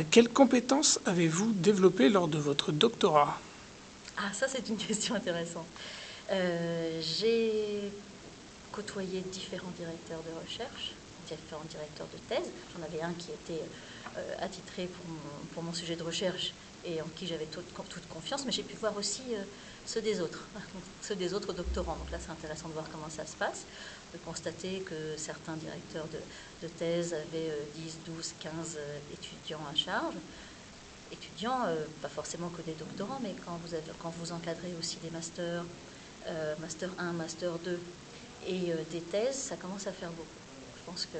Quelles compétences avez-vous développées lors de votre doctorat? Ah, ça c'est une question intéressante. J'ai côtoyé différents directeurs de recherche, différents directeurs de thèse. J'en avais un qui était attitré pour mon sujet de recherche et en qui j'avais toute confiance, mais j'ai pu voir aussi ceux des autres, ceux des autres doctorants. Donc là, c'est intéressant de voir comment ça se passe, de constater que certains directeurs de thèse avaient 10, 12, 15 étudiants à charge. Étudiants, pas forcément que des doctorants, mais quand vous encadrez aussi des masters, master 1, master 2 et des thèses, ça commence à faire beaucoup. Je pense que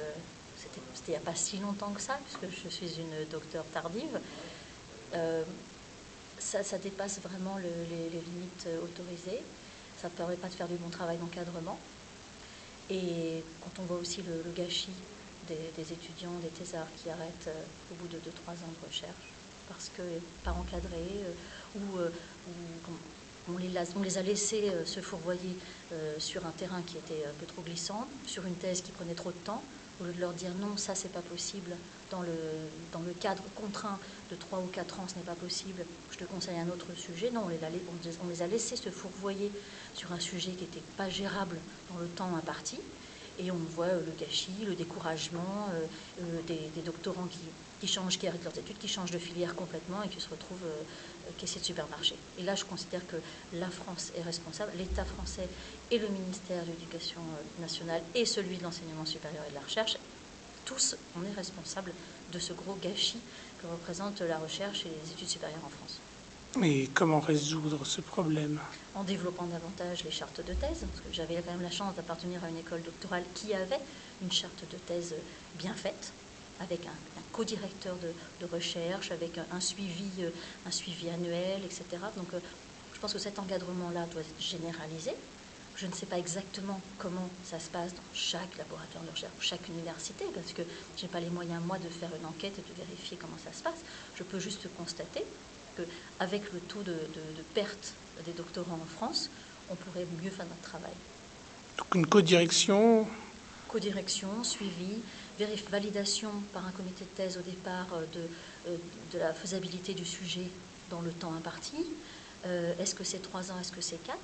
c'était il n'y a pas si longtemps que ça, puisque je suis une docteure tardive. Ça dépasse vraiment les limites autorisées. Ça ne permet pas de faire du bon travail d'encadrement. Et quand on voit aussi le gâchis des étudiants, des thésards qui arrêtent au bout de 2-3 ans de recherche, parce que pas encadrés, ou on les a laissés se fourvoyer sur un terrain qui était un peu trop glissant, sur une thèse qui prenait trop de temps, au lieu de leur dire non, ça c'est pas possible, dans le cadre contraint de 3 ou 4 ans, ce n'est pas possible, je te conseille un autre sujet. Non, on les a laissés se fourvoyer sur un sujet qui n'était pas gérable dans le temps imparti. Et on voit le gâchis, le découragement des doctorants qui changent, qui arrêtent leurs études, qui changent de filière complètement et qui se retrouvent caissiers de supermarché. Et là, je considère que la France est responsable, l'État français et le ministère de l'Éducation nationale et celui de l'enseignement supérieur et de la recherche, tous, on est responsable de ce gros gâchis que représente la recherche et les études supérieures en France. Et comment résoudre ce problème? En développant davantage les chartes de thèse, parce que j'avais quand même la chance d'appartenir à une école doctorale qui avait une charte de thèse bien faite, avec un co-directeur de recherche, avec un suivi annuel, etc. Donc je pense que cet encadrement-là doit être généralisé. Je ne sais pas exactement comment ça se passe dans chaque laboratoire de recherche, chaque université, parce que je n'ai pas les moyens, moi, de faire une enquête et de vérifier comment ça se passe. Je peux juste constater qu'avec le taux de perte des doctorants en France, on pourrait mieux faire notre travail. Donc une codirection. Codirection, suivi, validation par un comité de thèse au départ de la faisabilité du sujet dans le temps imparti. Est-ce que c'est 3 ans, est-ce que c'est 4?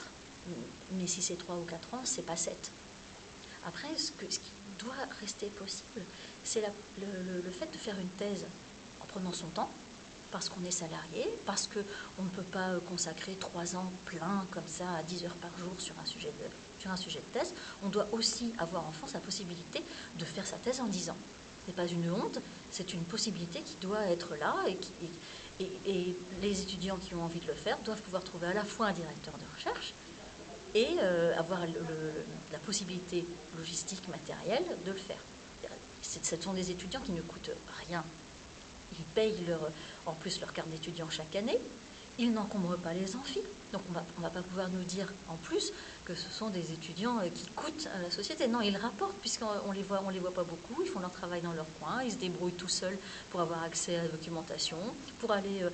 Mais si c'est 3 ou 4 ans, c'est pas 7. Après, ce qui doit rester possible, c'est le fait de faire une thèse en prenant son temps, parce qu'on est salarié, parce qu'on ne peut pas consacrer 3 ans plein comme ça à 10 heures par jour sur un sujet de thèse. On doit aussi avoir en France la possibilité de faire sa thèse en 10 ans. Ce n'est pas une honte, c'est une possibilité qui doit être là et les étudiants qui ont envie de le faire doivent pouvoir trouver à la fois un directeur de recherche et avoir la possibilité logistique, matérielle de le faire. Ce sont des étudiants qui ne coûtent rien. Ils payent en plus leur carte d'étudiant chaque année. Ils n'encombrent pas les amphis. Donc on ne va pas pouvoir nous dire en plus que ce sont des étudiants qui coûtent à la société. Non, ils rapportent puisqu'on les voit pas beaucoup. Ils font leur travail dans leur coin. Ils se débrouillent tout seuls pour avoir accès à la documentation, pour aller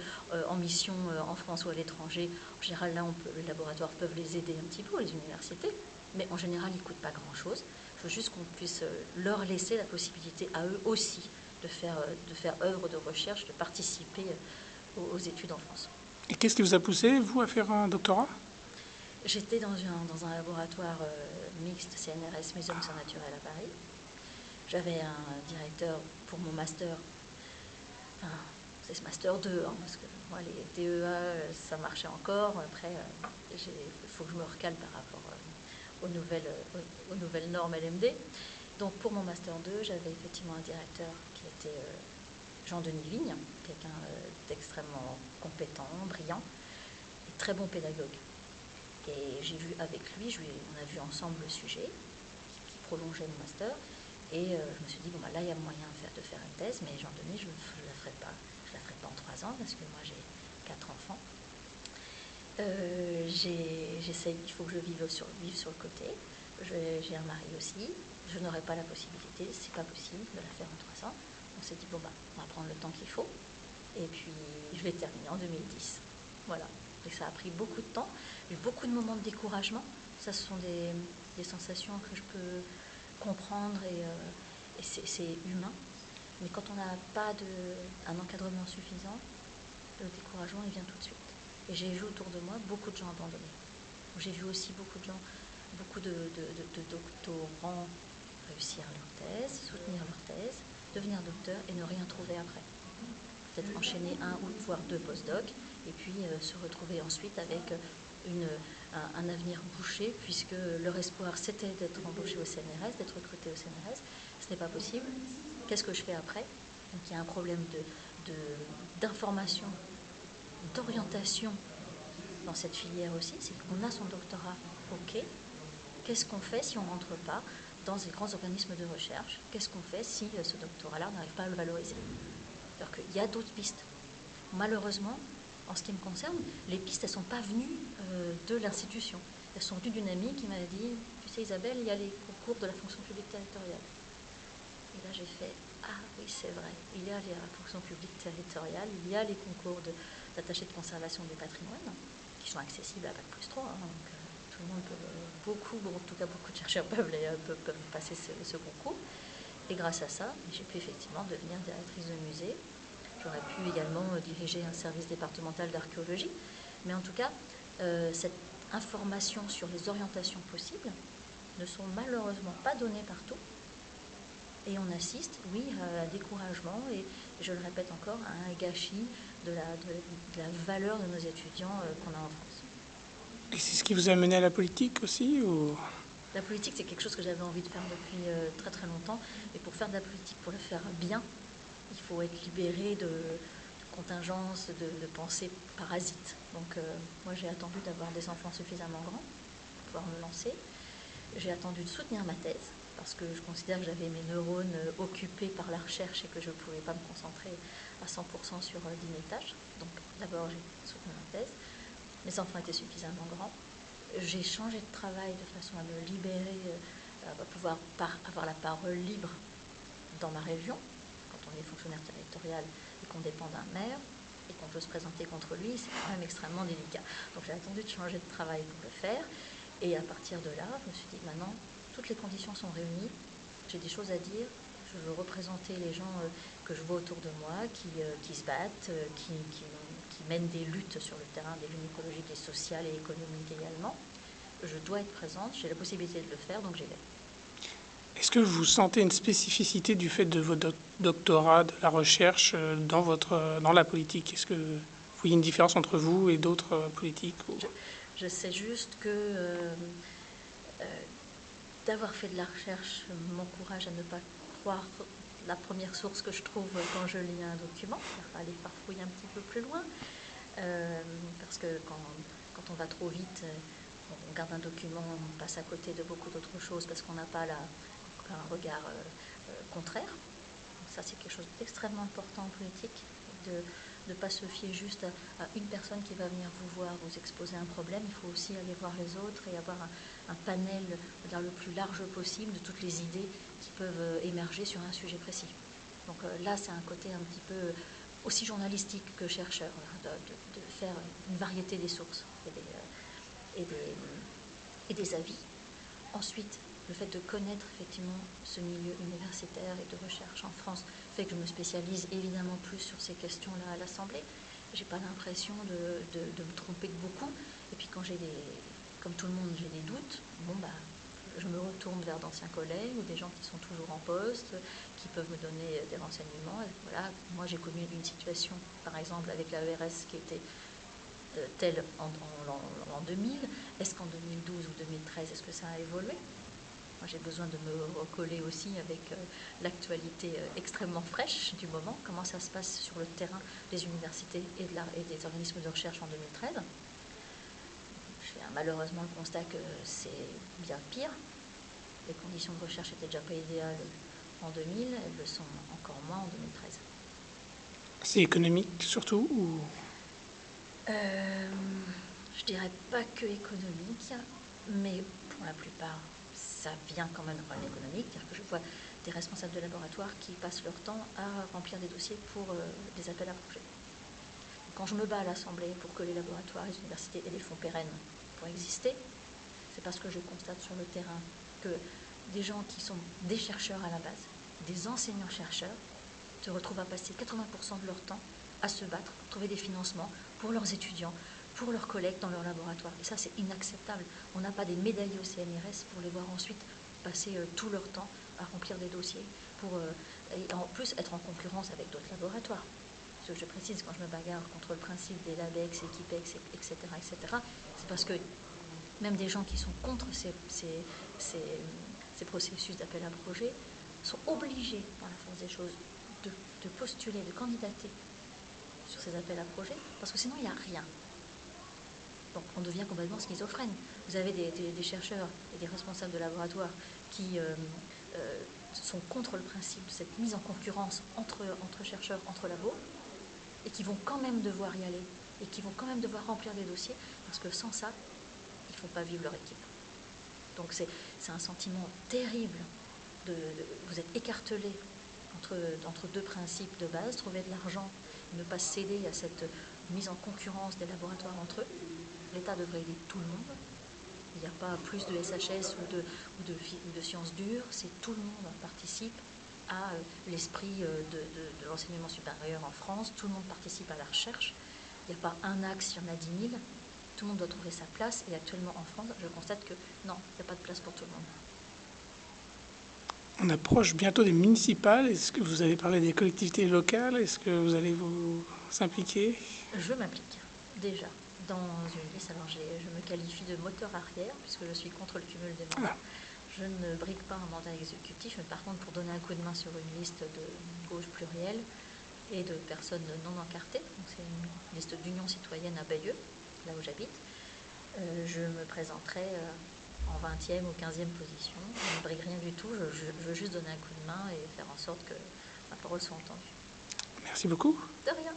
en mission en France ou à l'étranger. En général, là, les laboratoires peuvent les aider un petit peu, les universités. Mais en général, ils ne coûtent pas grand-chose. Je veux juste qu'on puisse leur laisser la possibilité à eux aussi de faire œuvre de recherche, de participer aux études en France. Et qu'est-ce qui vous a poussé, vous, à faire un doctorat? J'étais dans un laboratoire mixte CNRS Muséum d'histoire naturelle à Paris. J'avais un directeur pour mon master, enfin, c'est ce master 2, hein, parce que moi les DEA ça marchait encore. Après, il faut que je me recale par rapport aux nouvelles normes LMD. Donc pour mon master 2, j'avais effectivement un directeur qui était Jean-Denis Vigne, quelqu'un d'extrêmement compétent, brillant et très bon pédagogue. Et j'ai vu avec lui, on a vu ensemble le sujet qui prolongeait mon master. Et je me suis dit, bon, bah, là, il y a moyen de faire une thèse, mais Jean-Denis, je ne la ferai pas. Je ne la ferai pas en 3 ans, parce que moi, j'ai 4 enfants. J'essaye, il faut que je vive sur le côté. J'ai un mari aussi. Je n'aurai pas la possibilité, c'est pas possible de la faire en 3 ans. On s'est dit, bon, bah, on va prendre le temps qu'il faut. Et puis, je l'ai terminé en 2010. Voilà. Et ça a pris beaucoup de temps. J'ai eu beaucoup de moments de découragement. Ça, ce sont des sensations que je peux comprendre et c'est humain. Mais quand on n'a pas un encadrement suffisant, le découragement, il vient tout de suite. Et j'ai vu autour de moi beaucoup de gens abandonnés. J'ai vu aussi beaucoup de doctorants réussir leur thèse, soutenir leur thèse, devenir docteur et ne rien trouver après. Peut-être enchaîner un ou voire deux post-docs et puis se retrouver ensuite avec un avenir bouché, puisque leur espoir c'était d'être embauché au CNRS, d'être recruté au CNRS. Ce n'est pas possible. Qu'est-ce que je fais après? Donc il y a un problème d'information, d'orientation dans cette filière aussi. C'est qu'on a son doctorat, ok. Qu'est-ce qu'on fait si on ne rentre pas dans les grands organismes de recherche? Qu'est-ce qu'on fait si ce doctorat-là, on n'arrive pas à le valoriser? Alors qu'il y a d'autres pistes. Malheureusement, en ce qui me concerne, les pistes, elles ne sont pas venues de l'institution. Elles sont venues d'une amie qui m'a dit, tu sais Isabelle, il y a les concours de la fonction publique territoriale. Et là, j'ai fait, ah oui, c'est vrai, il y a la fonction publique territoriale, il y a les concours d'attaché de conservation du patrimoine, qui sont accessibles à Bac+3, hein, donc tout le monde peut, en tout cas beaucoup de chercheurs peuvent passer ce concours. Et grâce à ça, j'ai pu effectivement devenir directrice de musée. J'aurais pu également diriger un service départemental d'archéologie. Mais en tout cas, cette information sur les orientations possibles ne sont malheureusement pas données partout. Et on assiste, oui, à un découragement et, je le répète encore, à un gâchis de la valeur de nos étudiants qu'on a en France. Et c'est ce qui vous a mené à la politique aussi ou... La politique, c'est quelque chose que j'avais envie de faire depuis très très longtemps. Et pour faire de la politique, pour le faire bien, il faut être libéré de contingences, de pensées parasites. Donc moi, j'ai attendu d'avoir des enfants suffisamment grands pour pouvoir me lancer. J'ai attendu de soutenir ma thèse, parce que je considère que j'avais mes neurones occupés par la recherche et que je ne pouvais pas me concentrer à 100% sur 10 000 tâches. Donc d'abord, j'ai soutenu ma thèse. Mes enfants étaient suffisamment grands. J'ai changé de travail de façon à me libérer, à pouvoir avoir la parole libre dans ma région. Quand on est fonctionnaire territorial et qu'on dépend d'un maire et qu'on peut se présenter contre lui, c'est quand même extrêmement délicat. Donc j'ai attendu de changer de travail pour le faire. Et à partir de là, je me suis dit, maintenant, toutes les conditions sont réunies, j'ai des choses à dire, je veux représenter les gens que je vois autour de moi, qui se battent, qui mènent des luttes sur le terrain des luttes écologiques et sociales et économiques également. Je dois être présente, j'ai la possibilité de le faire, donc j'y vais. Est-ce que vous sentez une spécificité du fait de votre doctorat, de la recherche dans la politique? Est-ce que vous voyez une différence entre vous et d'autres politiques ou... Je sais juste que d'avoir fait de la recherche m'encourage à ne pas croire la première source que je trouve quand je lis un document, aller farfouiller un petit peu plus loin, parce que quand on va trop vite, on regarde un document, on passe à côté de beaucoup d'autres choses parce qu'on n'a pas un regard contraire. Donc ça, c'est quelque chose d'extrêmement important en politique, de ne pas se fier juste à une personne qui va venir vous voir, vous exposer un problème. Il faut aussi aller voir les autres et avoir un panel le plus large possible de toutes les idées qui peuvent émerger sur un sujet précis. Donc là, c'est un côté un petit peu aussi journalistique que chercheur, de faire une variété des sources et des avis. Ensuite, le fait de connaître effectivement ce milieu universitaire et de recherche en France fait que je me spécialise évidemment plus sur ces questions-là à l'Assemblée. J'ai pas l'impression de me tromper de beaucoup. Et puis quand comme tout le monde, j'ai des doutes, je me retourne vers d'anciens collègues ou des gens qui sont toujours en poste, qui peuvent me donner des renseignements. Et voilà, moi j'ai connu une situation, par exemple, avec l'AERS qui était telle en 2000. Est-ce qu'en 2012 ou 2013, est-ce que ça a évolué? Moi, j'ai besoin de me recoller aussi avec l'actualité extrêmement fraîche du moment. Comment ça se passe sur le terrain des universités et des organismes de recherche en 2013? Je fais malheureusement le constat que c'est bien pire. Les conditions de recherche n'étaient déjà pas idéales en 2000, elles le sont encore moins en 2013. C'est économique surtout ou... Je dirais pas que économique, mais pour la plupart, ça vient quand même d'un problème économique. C'est-à-dire que je vois des responsables de laboratoire qui passent leur temps à remplir des dossiers pour des appels à projets. Quand je me bats à l'Assemblée pour que les laboratoires, les universités aient des fonds pérennes pour exister, c'est parce que je constate sur le terrain que des gens qui sont des chercheurs à la base, des enseignants-chercheurs, se retrouvent à passer 80% de leur temps à se battre pour trouver des financements pour leurs étudiants, pour leurs collègues dans leur laboratoire. Et ça, c'est inacceptable. On n'a pas des médaillés au CNRS pour les voir ensuite passer tout leur temps à remplir des dossiers, et en plus être en concurrence avec d'autres laboratoires. Ce que je précise, quand je me bagarre contre le principe des LABEX, Equipex, etc., c'est parce que même des gens qui sont contre ces processus d'appel à projet sont obligés, par la force des choses, de postuler, de candidater sur ces appels à projets, parce que sinon il n'y a rien. Donc on devient complètement schizophrène. Vous avez des chercheurs et des responsables de laboratoire qui sont contre le principe de cette mise en concurrence entre chercheurs, entre labos, et qui vont quand même devoir y aller, et qui vont quand même devoir remplir des dossiers, parce que sans ça, ils ne font pas vivre leur équipe. Donc c'est un sentiment terrible. Vous êtes écartelé entre deux principes de base, trouver de l'argent, ne pas céder à cette mise en concurrence des laboratoires entre eux. L'État devrait aider tout le monde. Il n'y a pas plus de SHS ou de sciences dures, c'est tout le monde participe à l'esprit de l'enseignement supérieur en France, tout le monde participe à la recherche. Il n'y a pas un axe, il y en a 10 000. Tout le monde doit trouver sa place, et actuellement en France, je constate que non, il n'y a pas de place pour tout le monde. On approche bientôt des municipales. Est-ce que vous allez parler des collectivités locales? Est-ce que vous allez vous impliquer? Je m'implique déjà dans une liste. Alors je me qualifie de moteur arrière, puisque je suis contre le cumul des mandats. Je ne brigue pas un mandat exécutif, mais par contre, pour donner un coup de main sur une liste de gauche plurielle et de personnes non encartées, donc c'est une liste d'union citoyenne à Bayeux, là où j'habite, je me présenterai en 20e ou 15e position. Je ne brigue rien du tout, je veux juste donner un coup de main et faire en sorte que ma parole soit entendue. Merci beaucoup. De rien.